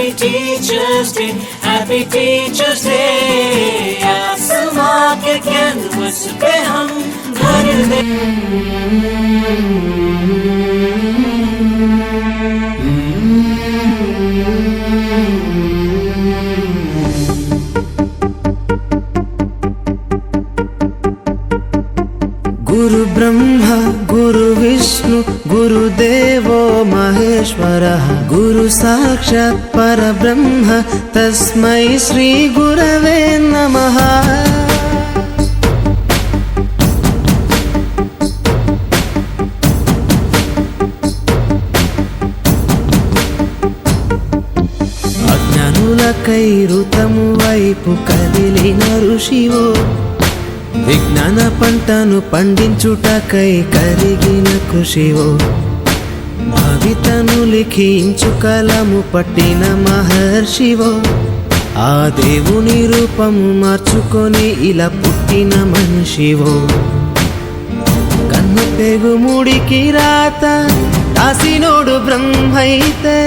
Happy Teachers Day, Happy Teachers Day. आसमां के canvas पे हम भर दे। गुरु ब्रह्मा गुरु विष्णु गुरुदेवो महेश्वरः गुरु साक्षात् परब्रह्म तस्मै श्री गुरवे नमः। అజ్ఞానులకై ఋతము వైపు కదిలిన ఋషివో విజ్ఞాన పంటను పండించుటకై కరిగిన కృషివో భవితను లిఖించు కలము పట్టిన మహర్షివో ఆ దేవుని రూపము మార్చుకొని ఇలా పుట్టిన మనిషివో కన్ను పెగుముడికి రాత రాసినోడు బ్రహ్మైతే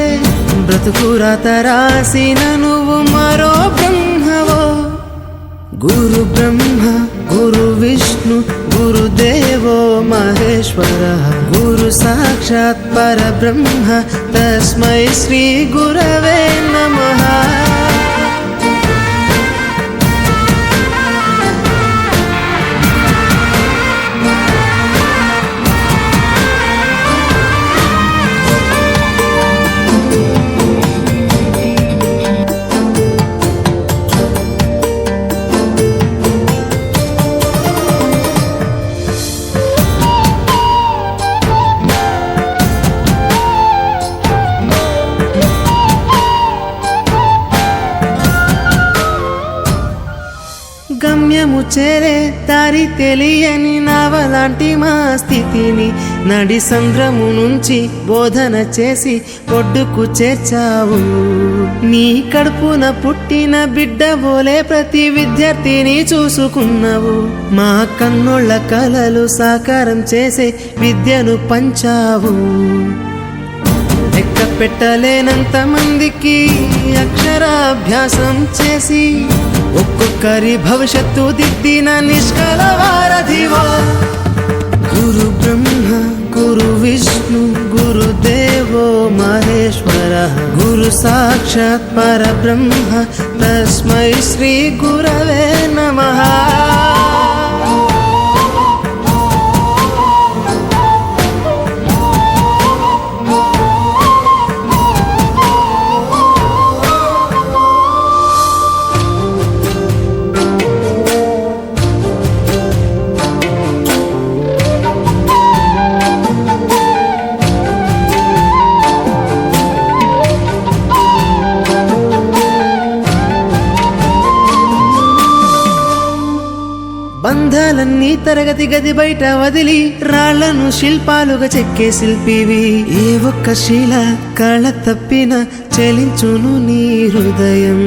బ్రతుకు రాత రాసిన నువ్వు మరో బ్రహ్మవో। गुरु ब्रह्मा गुरु विष्णु गुरुदेवो महेश्वरः गुरु साक्षात् परब्रह्म तस्मै श्री गुरवे नमः। గమ్యము చేరే దారి తెలియని నావలాంటి మా స్థితిని నడి సంద్రము నుంచి బోధన చేసి ఒడ్డుకు చేర్చావు। నీ కడుపున పుట్టిన బిడ్డ బోలే ప్రతి విద్యార్థిని చూసుకున్నావు। మా కన్నోళ్ళ కలలు సాకారం చేసే విద్యను పంచావు। లెక్క పెట్టలేనంత మందికి అక్షరాభ్యాసం చేసి ఒక్కొక్కరి భవిష్యత్తు దిద్దిన నిష్కల వారధివో। గురు బ్రహ్మ గురు విష్ణు గురుదేవో మహేశ్వరः గురు సాక్షాత్ పరబ్రహ్మ తస్మై శ్రీ గురవే నమః। బంధాలన్నీ తరగతి గది బయట వదిలి రాళ్లను శిల్పాలుగా చెక్కే శిల్పివి। ఏ ఒక్క శిల కళ తప్పిన చెలించును నీ హృదయం।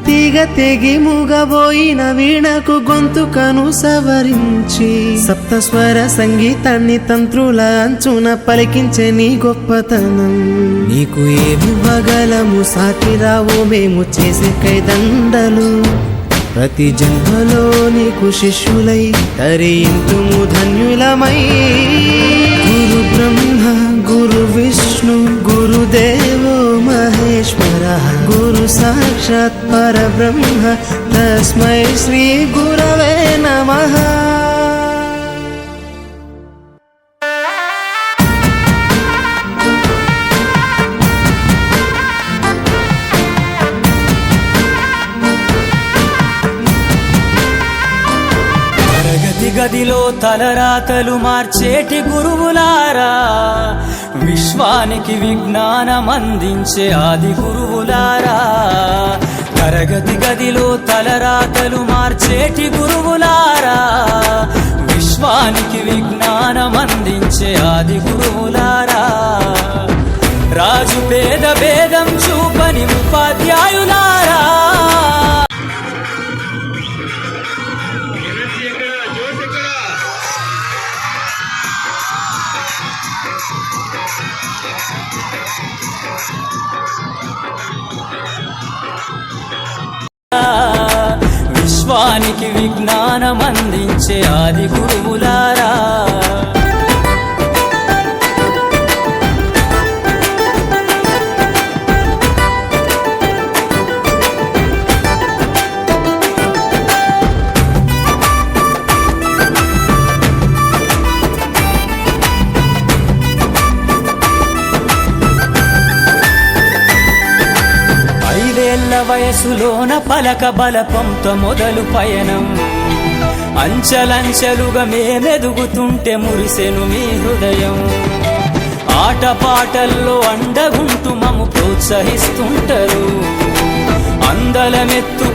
తీగ తెగి మూగబోయిన వీణకు గొంతుకను సవరించి సప్తస్వర సంగీతాన్ని తంత్రుల అంచున పలికించే నీ గొప్పతనం। నీకు ఏమి వగలము సాటి రావు మేము చేసే కైదండలు। ప్రతి జన్మలో నీకు శిష్యులై తరింతుము ధన్యులమై। గురు బ్రహ్మ గురు విష్ణు గురుదేవో మహేశ్వరः గురు సాక్షాత్ పరబ్రహ్మ తస్మై శ్రీ గురవే నమః। గదిలో తలరాతలు మార్చేటి గురువులారా విశ్వానికి విజ్ఞానం అందించే ఆది గురువులారా। తరగతి గదిలో తలరాతలు మార్చేటి గురువులారా విశ్వానికి విజ్ఞానం అందించే ఆది గురువులారా। రాజు పేద భేదం చూపని ఉపాధ్యాయులారా అందించే ఆది గురువులారా. వయసులోన పలక బలపంతో మొదలు పయనం, అంచలంచెలుగా మేమెదుగుతుంటే మురిసెను మీ హృదయం. ఆటపాటల్లో అండగుంటూ మము ప్రోత్సహిస్తుంటారు. అందలమెత్తు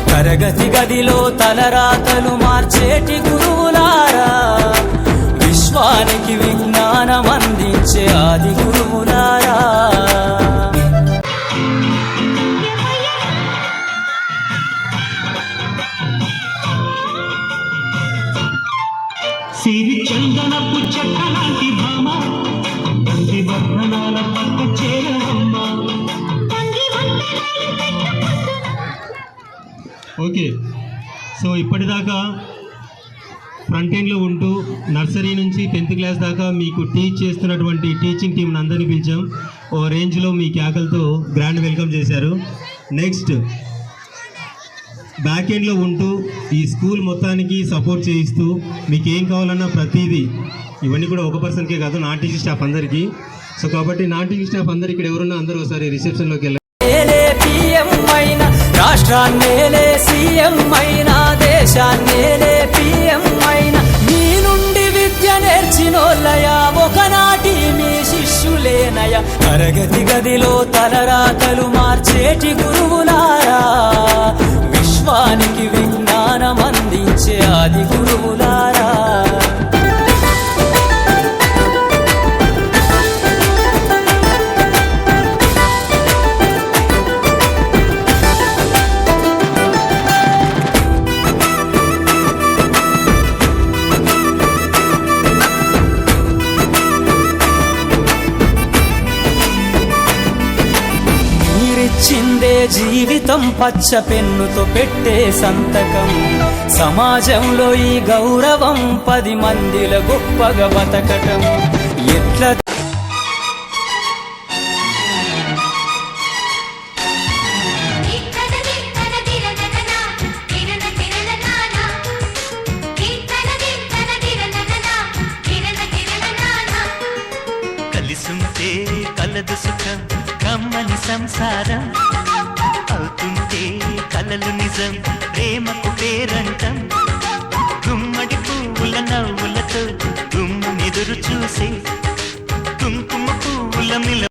తరగతి గదిలో తలరాతలు మార్చేటి గురువులారా, విశ్వానికి విజ్ఞానం అందించే ఆది గురువులారా. సిరి చందనపు చెక్కలాంటి భామ, బంది వర్ణనాల పక్క చేరమ్మ. ఓకే, సో ఇప్పటిదాకా ఫ్రంట్ ఎండ్లో ఉంటూ నర్సరీ నుంచి 10th క్లాస్ దాకా మీకు టీచ్ చేస్తున్నటువంటి టీచింగ్ టీం అందరినీ పిలిచాం. ఓ రేంజ్లో మీ కేకలతో గ్రాండ్ వెల్కమ్ చేశారు. నెక్స్ట్ బ్యాక్ ఎండ్లో ఉంటూ ఈ స్కూల్ మొత్తానికి సపోర్ట్ చేయిస్తూ మీకు ఏం కావాలన్నా ప్రతిదీ, ఇవన్నీ కూడా ఒక పర్సన్కే కాదు, నాన్ టీచింగ్ స్టాఫ్ అందరికీ. సో కాబట్టి నాన్ టీచింగ్ స్టాఫ్ అందరు ఇక్కడ ఎవరున్నా అందరూ ఒకసారి రిసెప్షన్లోకి వెళ్ళారు. రాష్ట్రాన్నేలే సీఎం అయినా, దేశాన్నేలే పిఎం అయినా, మీ నుండి విద్య నేర్చినోళ్ళయా, ఒకనాటి మీ శిష్యులేనయా. తరగతి గదిలో తలరాతలు మార్చేటి గురువులారా, విశ్వానికి విజ్ఞానం అందించే ఆది గురువులారా. చిందే జీవితం పచ్చ పెన్నుతో పెట్టే సంతకం, సమాజంలో ఈ గౌరవం 10 మందిల గొప్పగా బతకటం. ఎట్లా కలిసుంటే కలదు సుఖం, కమ్మని సంసారం అవుతుంటే కలలు నిజం, ప్రేమకు పేరంటం. గుమ్మడి పువ్వుల నవ్వులతో గుమ్మెదురు చూసే కుంకుమ పువ్వుల మిల